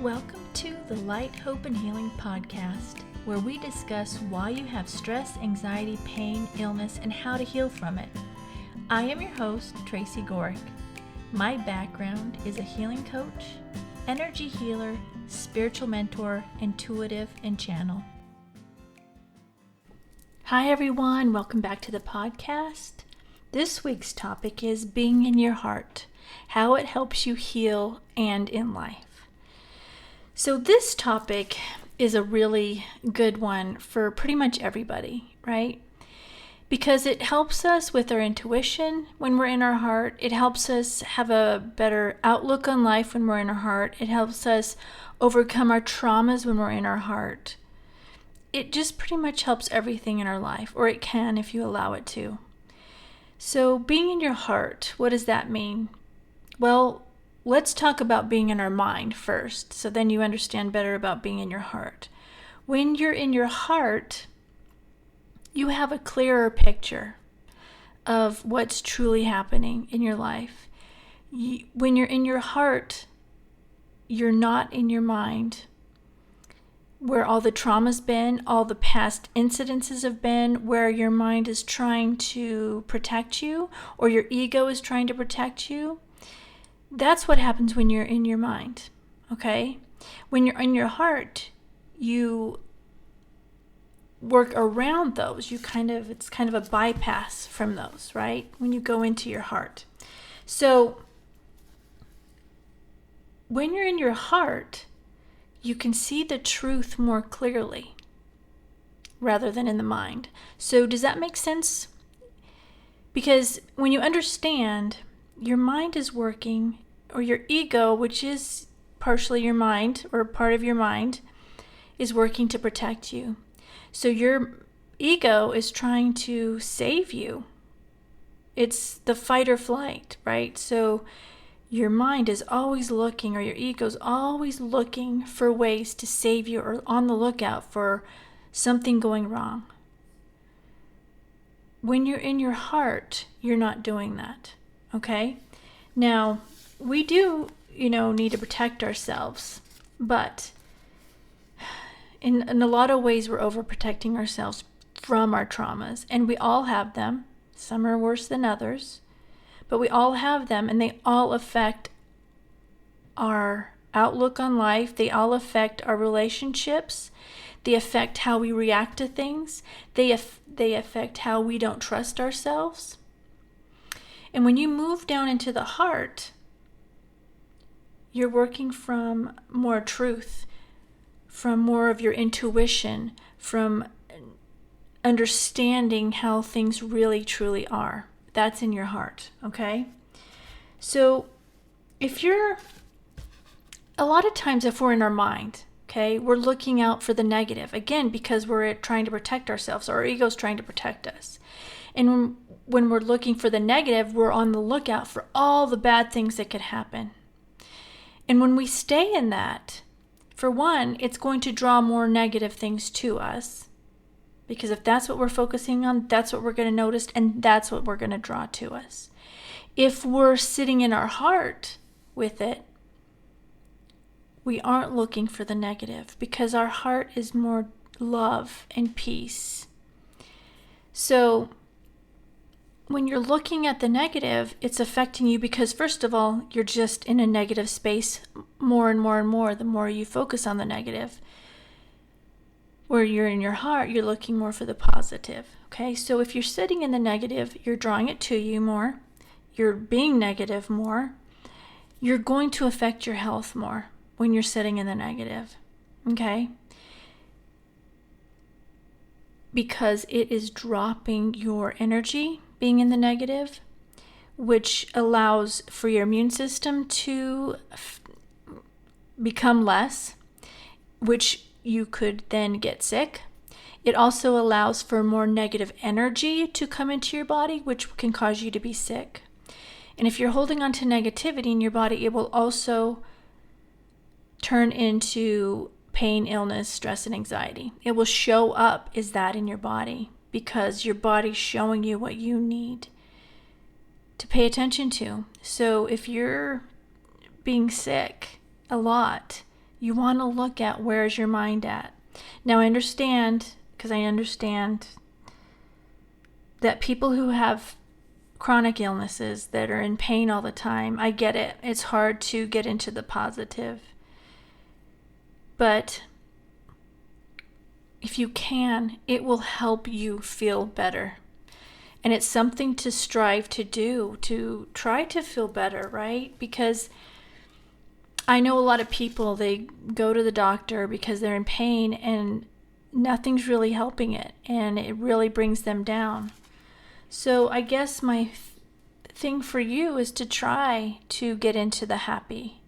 Welcome to the Light, Hope, and Healing podcast, where we discuss why you have stress, anxiety, pain, illness, and how to heal from it. I am your host, Tracy Gohrick. My background is a healing coach, energy healer, spiritual mentor, intuitive, and channel. Hi everyone, welcome back to the podcast. This week's topic is being in your heart, how it helps you heal and in life. So this topic is a really good one for pretty much everybody, right? Because it helps us with our intuition when we're in our heart. It helps us have a better outlook on life when we're in our heart. It helps us overcome our traumas when we're in our heart. It just pretty much helps everything in our life, or it can if you allow it to. So being in your heart, what does that mean? Well, let's talk about being in our mind first, so then you understand better about being in your heart. When you're in your heart, you have a clearer picture of what's truly happening in your life. When you're in your heart, you're not in your mind, where all the trauma's been, all the past incidences have been, where your mind is trying to protect you, or your ego is trying to protect you. That's what happens when you're in your mind, okay? When you're in your heart, you work around those. It's kind of a bypass from those, right? When you go into your heart. So when you're in your heart, you can see the truth more clearly rather than in the mind. So does that make sense? Because when you understand, your mind is working, or your ego, which is partially your mind or part of your mind, is working to protect you. So your ego is trying to save you. It's the fight or flight, right? So your mind is always looking, or your ego is always looking for ways to save you, or on the lookout for something going wrong. When you're in your heart, you're not doing that, okay? Now, we do, need to protect ourselves, but in a lot of ways, we're overprotecting ourselves from our traumas, and we all have them. Some are worse than others, but we all have them, and they all affect our outlook on life. They all affect our relationships. They affect how we react to things. They affect how we don't trust ourselves. And when you move down into the heart, you're working from more truth, from more of your intuition, from understanding how things really truly are. That's in your heart, okay? So a lot of times if we're in our mind, okay, we're looking out for the negative, again, because we're trying to protect ourselves, or our ego's trying to protect us. And when we're looking for the negative, we're on the lookout for all the bad things that could happen. And when we stay in that, for one, it's going to draw more negative things to us. Because if that's what we're focusing on, that's what we're going to notice, and that's what we're going to draw to us. If we're sitting in our heart with it, we aren't looking for the negative, because our heart is more love and peace. So when you're looking at the negative, it's affecting you because, first of all, you're just in a negative space more and more and more the more you focus on the negative. Where you're in your heart, you're looking more for the positive, okay? So if you're sitting in the negative, you're drawing it to you more. You're being negative more. You're going to affect your health more when you're sitting in the negative, okay? Because it is dropping your energy, being in the negative, which allows for your immune system to become less, which you could then get sick. It also allows for more negative energy to come into your body, which can cause you to be sick. And if you're holding on to negativity in your body, it will also turn into pain, illness, stress, and anxiety. It will show up as that in your body, because your body's showing you what you need to pay attention to. So if you're being sick a lot, You want to look at where's your mind at. Now I understand, because I understand that people who have chronic illnesses that are in pain all the time, I get it. It's hard to get into the positive. But if you can, it will help you feel better. And it's something to strive to do, to try to feel better, right? Because I know a lot of people, they go to the doctor because they're in pain and nothing's really helping it, and it really brings them down. So I guess my thing for you is to try to get into the happy.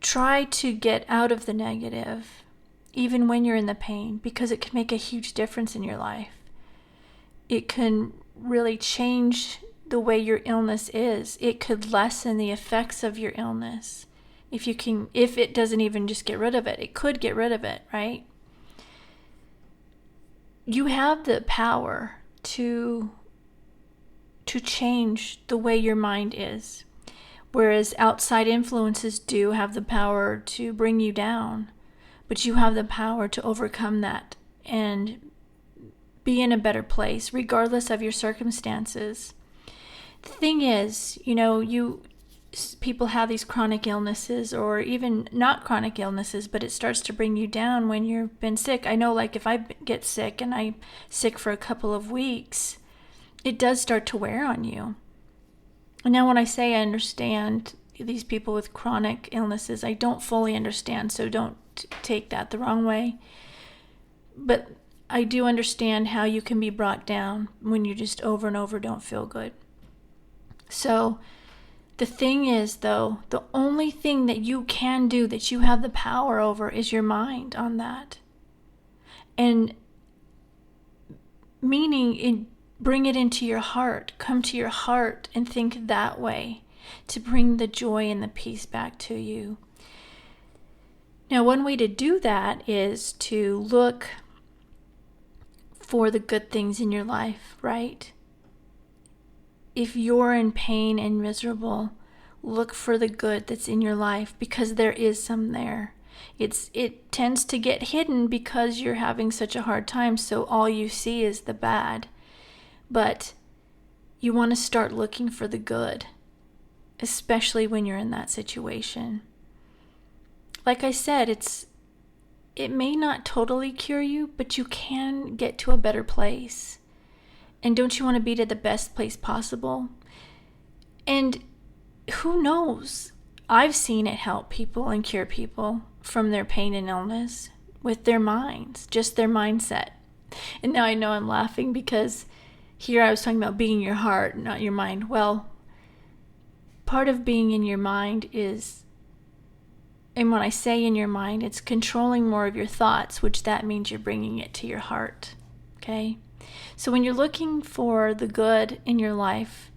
Try to get out of the negative, even when you're in the pain, because it can make a huge difference in your life. It can really change the way your illness is. It could lessen the effects of your illness. If it doesn't even just get rid of it, it could get rid of it, right? You have the power to change the way your mind is. Whereas outside influences do have the power to bring you down, but you have the power to overcome that and be in a better place, regardless of your circumstances. The thing is, people have these chronic illnesses, or even not chronic illnesses, but it starts to bring you down when you've been sick. I know, like, if I get sick and I'm sick for a couple of weeks, it does start to wear on you. And now when I say I understand these people with chronic illnesses, I don't fully understand, so don't take that the wrong way. But I do understand how you can be brought down when you just over and over don't feel good. So the thing is, though, the only thing that you can do, that you have the power over, is your mind on that. And meaning, bring it into your heart. Come to your heart and think that way, to bring the joy and the peace back to you. Now, one way to do that is to look for the good things in your life, right? If you're in pain and miserable, look for the good that's in your life, because there is some there. It tends to get hidden because you're having such a hard time, so all you see is the bad. But you want to start looking for the good, especially when you're in that situation. Like I said, it may not totally cure you, but you can get to a better place. And don't you want to be to the best place possible? And who knows? I've seen it help people and cure people from their pain and illness with their minds, just their mindset. And now I know I'm laughing because here I was talking about being in your heart, not your mind. Well, part of being in your mind is, and when I say in your mind, it's controlling more of your thoughts, which that means you're bringing it to your heart, okay? So when you're looking for the good in your life,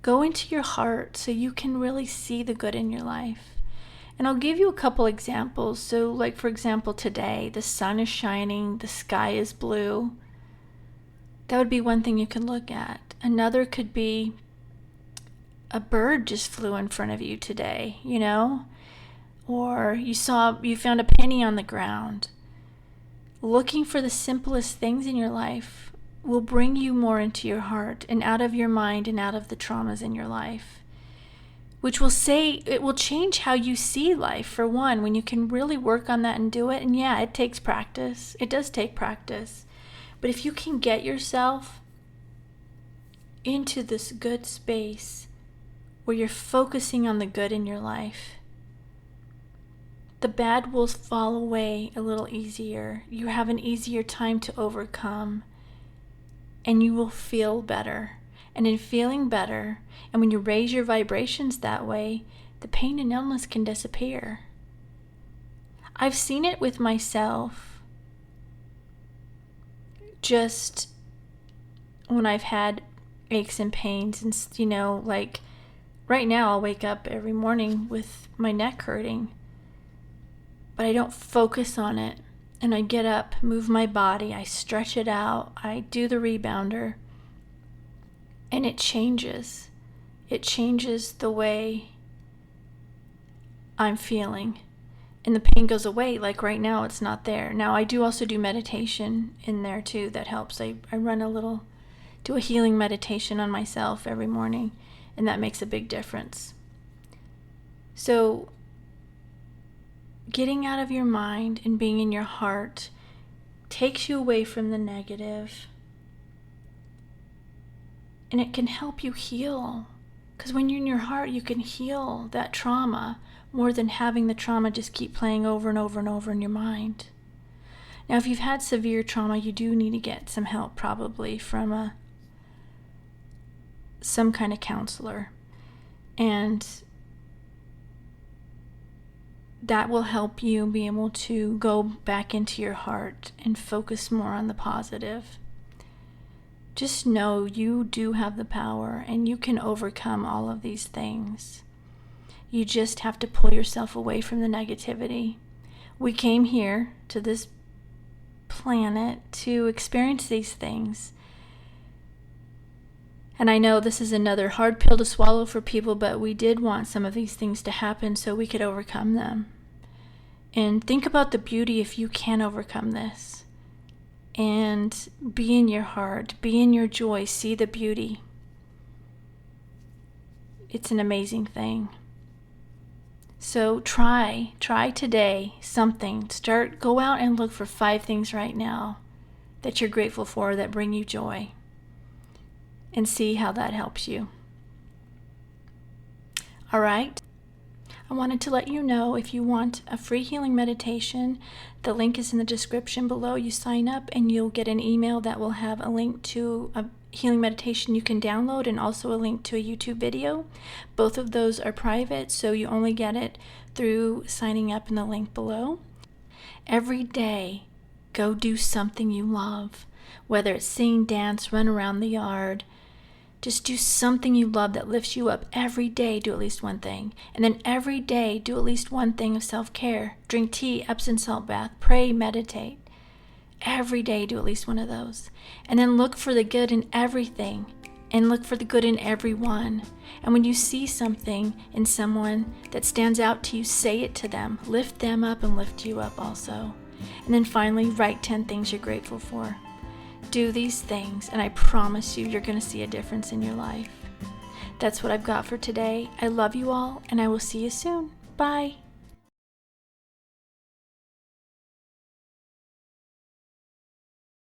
go into your heart so you can really see the good in your life. And I'll give you a couple examples. So, like, for example, today, the sun is shining, the sky is blue. That would be one thing you can look at. Another could be a bird just flew in front of you today, Or you found a penny on the ground. Looking for the simplest things in your life will bring you more into your heart and out of your mind and out of the traumas in your life, which it will change how you see life, for one, when you can really work on that and do it. And yeah, it takes practice. It does take practice. But if you can get yourself into this good space where you're focusing on the good in your life, the bad will fall away a little easier. You have an easier time to overcome, and you will feel better. And in feeling better, and when you raise your vibrations that way, the pain and illness can disappear. I've seen it with myself just when I've had aches and pains, and like right now I'll wake up every morning with my neck hurting. But I don't focus on it, and I get up, move my body, I stretch it out, I do the rebounder, and it changes. It changes the way I'm feeling. and the pain goes away. Like right now, it's not there. Now, I do also do meditation in there too. That helps. I do a healing meditation on myself every morning, and that makes a big difference. So getting out of your mind and being in your heart takes you away from the negative, and it can help you heal. Because when you're in your heart, you can heal that trauma more than having the trauma just keep playing over and over and over in your mind. Now, if you've had severe trauma, you do need to get some help, probably from some kind of counselor. And that will help you be able to go back into your heart and focus more on the positive. Just know you do have the power, and you can overcome all of these things. You just have to pull yourself away from the negativity. We came here to this planet to experience these things. And I know this is another hard pill to swallow for people, but we did want some of these things to happen so we could overcome them. And think about the beauty if you can overcome this. And be in your heart, be in your joy, see the beauty. It's an amazing thing. So try today something. Go out and look for 5 things right now that you're grateful for that bring you joy, and see how that helps you. All right. I wanted to let you know, if you want a free healing meditation, the link is in the description below. You sign up and you'll get an email that will have a link to a healing meditation you can download, and also a link to a YouTube video. Both of those are private, so you only get it through signing up in the link below. Every day, go do something you love, whether it's sing, dance, run around the yard. Just do something you love that lifts you up. Every day, do at least one thing. And then every day, do at least one thing of self-care. Drink tea, Epsom salt bath, pray, meditate. Every day, do at least one of those. And then look for the good in everything, and look for the good in everyone. And when you see something in someone that stands out to you, say it to them. Lift them up and lift you up also. And then finally, write 10 things you're grateful for. Do these things, and I promise you, you're going to see a difference in your life. That's what I've got for today. I love you all, and I will see you soon. Bye.